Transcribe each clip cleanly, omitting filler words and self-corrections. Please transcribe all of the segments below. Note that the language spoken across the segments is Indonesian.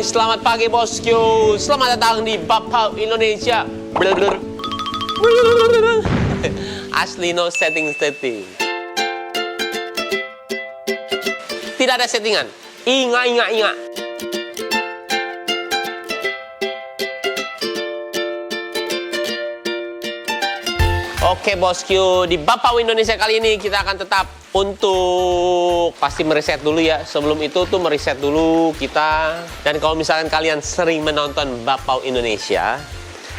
selamat pagi bosku. Selamat datang di Bapau Indonesia. Asli no setting. Tidak ada settingan. Ingat. Oke bosku, di Bapau Indonesia kali ini kita akan tetap untuk pasti meriset dulu ya. Sebelum itu tuh meriset dulu kita. Dan kalau misalkan kalian sering menonton Bapau Indonesia,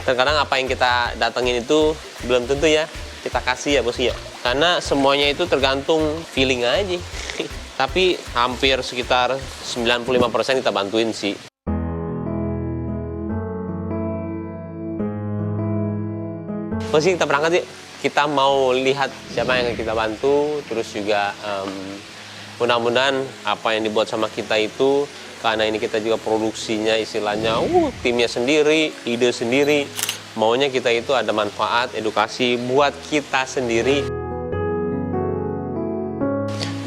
terkadang apa yang kita datengin itu belum tentu ya kita kasih ya bosku ya. Karena semuanya itu tergantung feeling aja. Tapi hampir sekitar 95% kita bantuin sih. Bosku kita berangkat yuk. Kita mau lihat siapa yang kita bantu. Terus juga mudah-mudahan apa yang dibuat sama kita itu, karena ini kita juga produksinya istilahnya timnya sendiri, ide sendiri. Maunya kita itu ada manfaat, edukasi buat kita sendiri.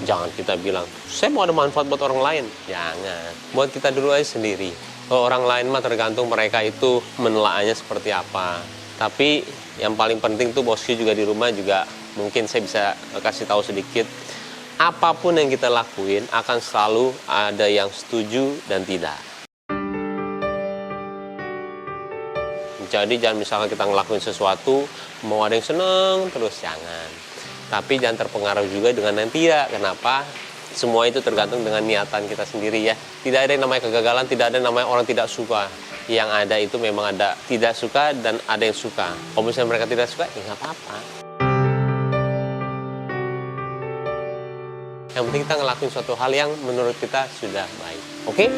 Jangan kita bilang, saya mau ada manfaat buat orang lain. Jangan. Buat kita dulu aja sendiri. Kalau orang lain mah tergantung mereka itu menelaahnya seperti apa. Tapi yang paling penting tuh bosku juga di rumah juga mungkin saya bisa kasih tahu sedikit. Apapun yang kita lakuin akan selalu ada yang setuju dan tidak. Jadi jangan misalkan kita ngelakuin sesuatu, mau ada yang seneng terus, jangan. Tapi jangan terpengaruh juga dengan yang tidak. Kenapa? Semua itu tergantung dengan niatan kita sendiri ya. Tidak ada yang namanya kegagalan, tidak ada yang namanya orang tidak suka. Yang ada itu memang ada tidak suka dan ada yang suka. Kalau misalnya mereka tidak suka, ya nggak apa-apa. Yang penting kita ngelakuin suatu hal yang menurut kita sudah baik. Oke?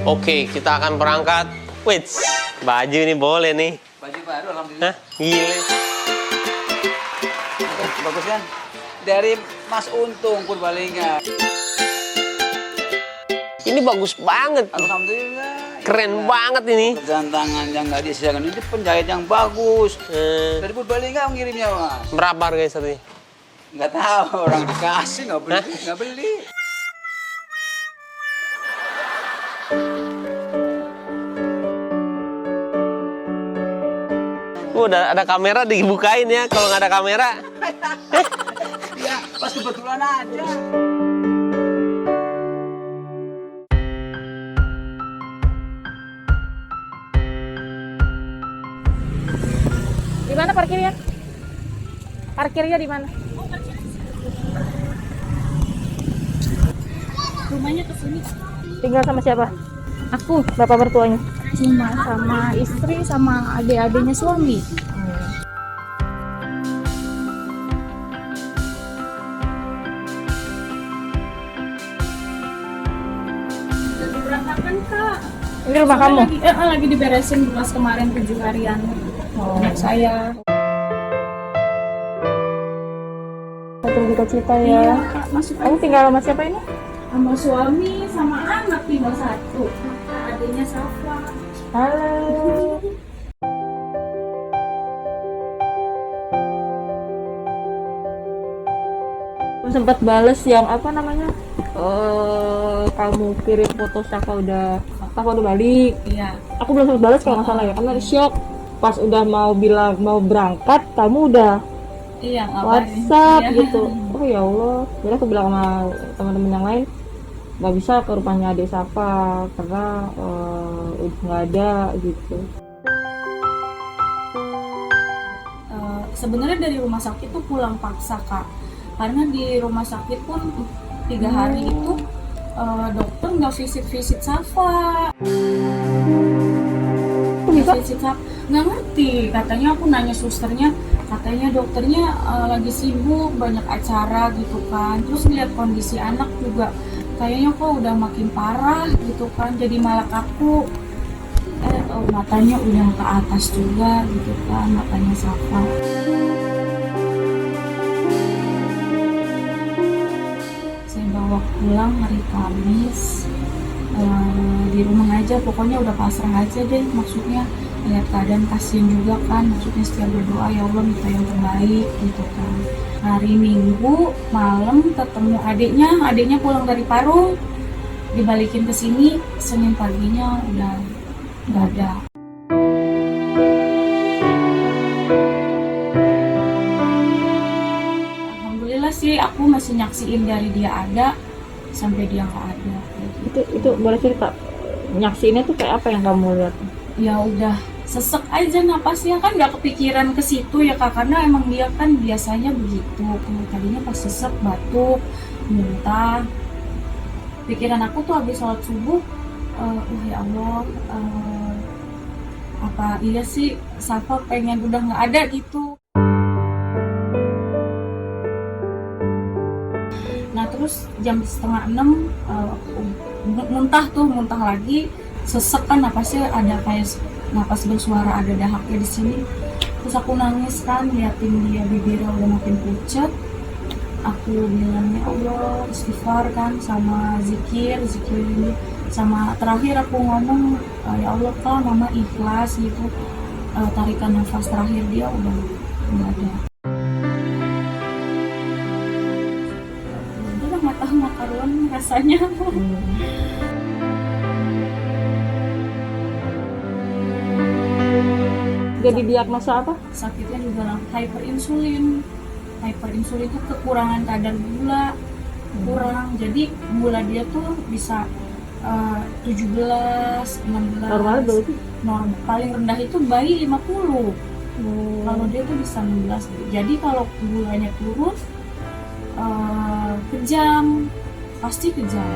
Oke, kita akan berangkat. Wits, baju ini boleh nih. Baju baru, alhamdulillah. Hah? Gile. Bagus kan? Dari Mas Untung Purbalingga. Ini bagus banget. Alhamdulillah. Keren banget ini. Pekerjaan tangan yang nggak disiapkan ini penjahit yang bagus. Dari Purbalingga mengirimnya Mas. Berapa harganya satunya? Nggak tahu, orang dikasih nggak beli. Udah ada kamera dibukain ya. Kalau nggak ada kamera, Ya, pas kebetulan aja. Di mana parkirnya? Parkirnya di mana? Rumahnya ke sini. Tinggal sama siapa? Aku Bapak mertuanya. cuma sama istri sama adik-adiknya suami. Berantakan Kak. Ini rumah kamu? Lagi diberesin pas kemarin 7 harian. Anak saya. Satu cita ya. Iya Kak, masuk Kamu tinggal sama siapa ini? sama suami sama anak tinggal satu. Adiknya Safa. Halo. Sempat bales yang apa namanya? Kamu kirim foto Safa udah balik. Iya. Aku belum sempat balas kalau nggak salah ya, karena shock. Pas udah mau bilang mau berangkat, kamu udah Iya, ngabarin. WhatsApp Iya. gitu. Oh ya Allah. Jadi aku bilang sama teman-teman yang lain, nggak bisa ke rumahnya adik Safa karena udah nggak ada gitu. Sebenarnya dari rumah sakit tuh pulang paksa Kak, karena di rumah sakit pun 3 hari itu dokter nggak visit Safa. Bisa? Visit Safa nggak ngerti, katanya aku nanya susternya, katanya dokternya lagi sibuk banyak acara gitu kan. Terus lihat kondisi anak juga kayaknya kok udah makin parah gitu kan, jadi malah kaku. Matanya udah ke atas juga gitu kan, matanya Safa. Saya bawa pulang hari Kamis, di rumah aja, pokoknya udah pasrah aja deh, maksudnya lihat keadaan kasihan juga kan, maksudnya setiap berdoa ya Allah minta yang terbaik gitu kan. Hari Minggu malam ketemu adiknya pulang dari Parung, dibalikin ke sini, Senin paginya udah nggak ada. Alhamdulillah sih aku masih nyaksiin dari dia ada sampai dia nggak ada. Itu boleh cerita nyaksiinnya tuh kayak apa yang kamu lihat? Ya udah sesek aja napasnya, kan nggak kepikiran ke situ ya Kak, karena emang dia kan biasanya begitu. Tadinya pas sesek batuk, muntah. Pikiran aku tuh habis sholat subuh, wah ya Allah, apa iya sih Safa pengen udah nggak ada gitu. Nah terus jam 5:30 muntah lagi, sesek kan napasnya, ada kayak napas bersuara, ada dahaknya di sini. Terus aku nangis kan, liatin dia bibirnya udah makin pucat. Aku bilang ya Allah, istighfar kan, sama zikir ini, sama terakhir aku ngomong ya Allah Kak, mama ikhlas gitu. Tarikan nafas terakhir dia udah nggak ada. Udah nggak tahu makaruan rasanya. Jadi diagnosa apa? Sakitnya juga hyperinsulin. Hyperinsulin itu kekurangan kadar gula, kurang. Jadi gula dia tuh bisa 17, 16. Normal berarti? Normal. Paling rendah itu bayi 50. Kalau dia tuh bisa 16. Jadi kalau gulanya turun, kejang, pasti kejang.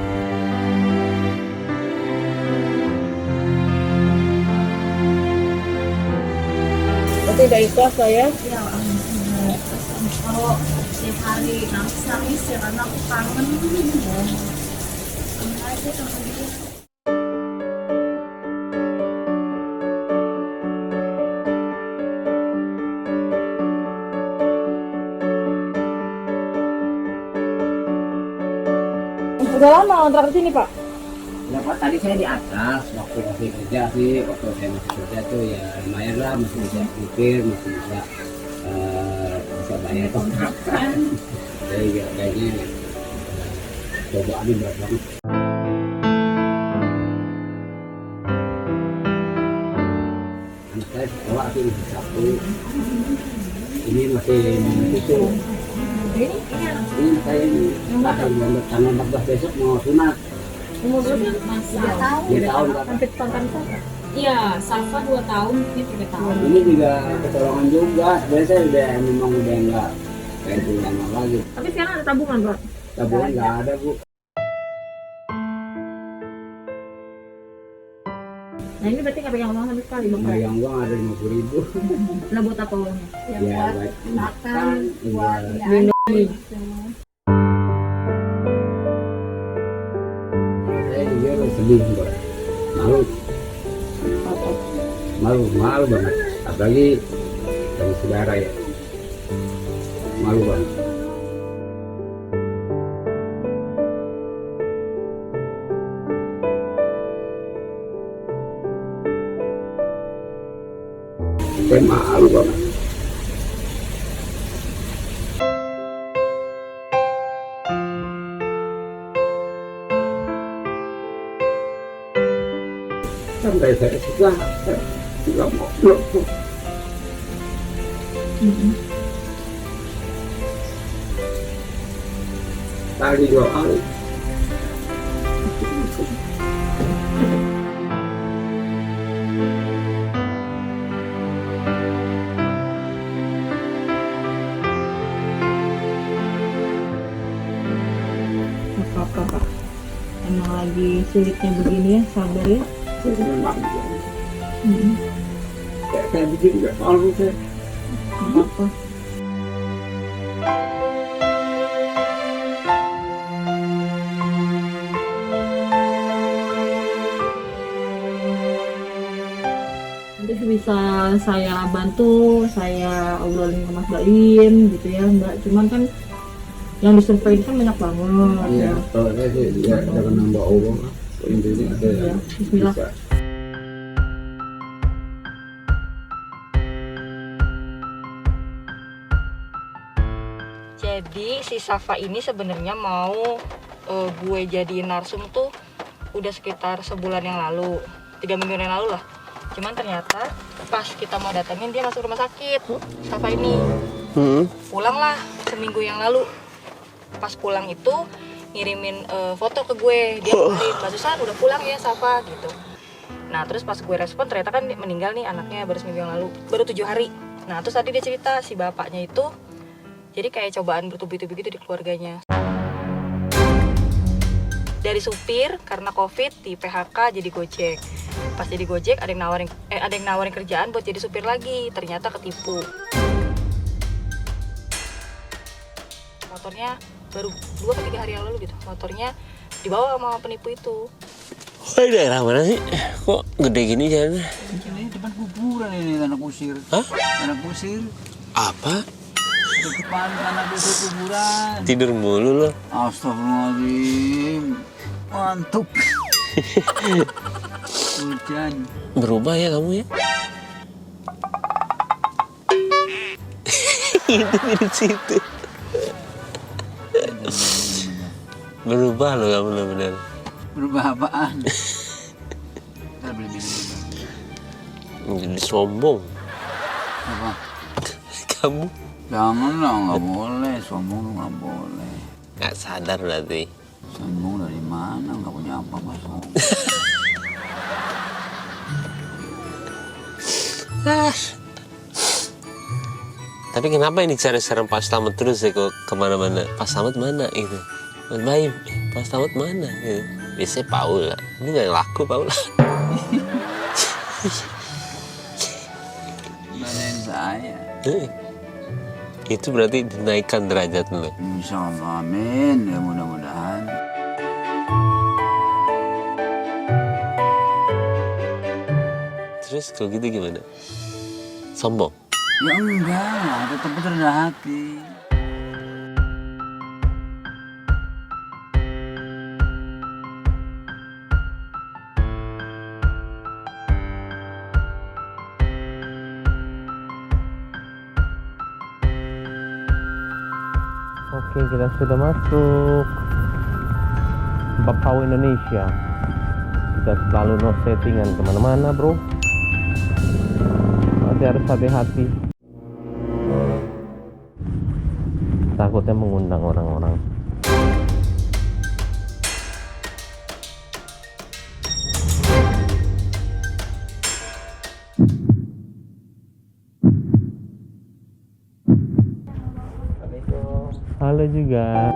Berarti udah ikhlas lah ya? Ya, kalau tiap hari nangis ya karena aku kangen aja sama dia. Udah lama kontrak di sini Pak? Ya Pak, tadi saya di atas waktu masih kerja sih, waktu saya masih kerja tuh ya lumayan lah, masih bisa mikir, masih bisa bayar kontrakan. Jadi kayaknya cobaannya berat banget. Anak saya sekolah sih masih satu, ini masih susu. Ini saya ini akan tanggal 14 besok mau sunat. Umur berapa? 2 tahun Pak. Hampir tonton Pak. Iya, Safa 2 tahun, ini 3 tahun. Ini juga ketolongan juga. Sebenarnya saya memang udah nggak kayak dulu lama lagi. Tapi sekarang ada tabungan Pak? Tabungan nggak ada Bu. Nah ini berarti nggak pegang uang sama sekali Bapak? Megang uang ada 50.000. Nah buat apa uangnya? Ya buat makan, buat Minum. saya juga sedih Mbak. Malu banget. Apalagi sama saudara ya. Malu banget. Saya malu banget. Sampai saya juga mau peluk. Tadi 2 kali. Apa-apa Pak? Emang lagi sulitnya begini ya, sabar ya. Saya memang kayak begini nggak malu saya. Apa-apa. Nanti bisa saya bantu, saya obrolin ke Mas Baim gitu ya Mbak. Cuman kan yang disurvey kan banyak banget Iya, ya. kalau saya sih ya jangan nambah Allah. Intinya ada Ya, yang Bismillah. bisa. Jadi si Safa ini sebenarnya mau gue jadiin narsum tuh udah sekitar sebulan yang lalu, 3 minggu yang lalu lah. Cuman ternyata pas kita mau datengin dia masuk rumah sakit, Safa ini. Pulanglah seminggu yang lalu. Pas pulang itu ngirimin foto ke gue, dia kemarin, Mbak Susan udah pulang ya Safa gitu. Nah terus pas gue respon ternyata kan meninggal nih anaknya baru seminggu yang lalu, baru 7 hari. Nah terus tadi dia cerita si bapaknya itu jadi kayak cobaan bertubi-tubi gitu di keluarganya. Dari supir karena covid di PHK jadi Gojek. Pas jadi Gojek ada yang nawarin kerjaan buat jadi supir lagi, ternyata ketipu. Motornya baru 2 atau 3 hari yang lalu gitu, motornya dibawa sama penipu itu. Oh, daerah mana sih? Kok gede gini jalannya? Ini depan kuburan ini tanah kusir. Hah? Tanah kusir. Apa? Di depan tanah kusir kuburan. Tidur mulu lo. Astagfirullahaladzim. Mantuk. Hujan. Berubah ya kamu ya? Itu di situ. Berubah lo kamu benar-benar. Berubah apaan? Ntar beli minum. Jadi sombong. Apa? Kamu Janganlah, nggak boleh. Sombong nggak boleh. nggak sadar berarti. Sombong dari mana? Nggak punya apa mas sombong. Tapi kenapa ini cari-cari Pak Slamet terus ya kok kemana-mana? Pak Slamet mana gitu? Mas Baim, Pak Slamet mana gitu? Biasanya Paula, ini nggak laku Paula. Banain saya. Itu berarti dinaikkan derajat lo. Insya Allah, amin. Ya mudah-mudahan. Terus kalau gitu gimana? Sombong? Ya enggak lah, tetap rendah hati. Oke, kita sudah masuk Bapau Indonesia. Kita selalu no settingan kemana-mana bro. Nanti harus hati-hati. Takutnya mengundang orang-orang. Halo juga.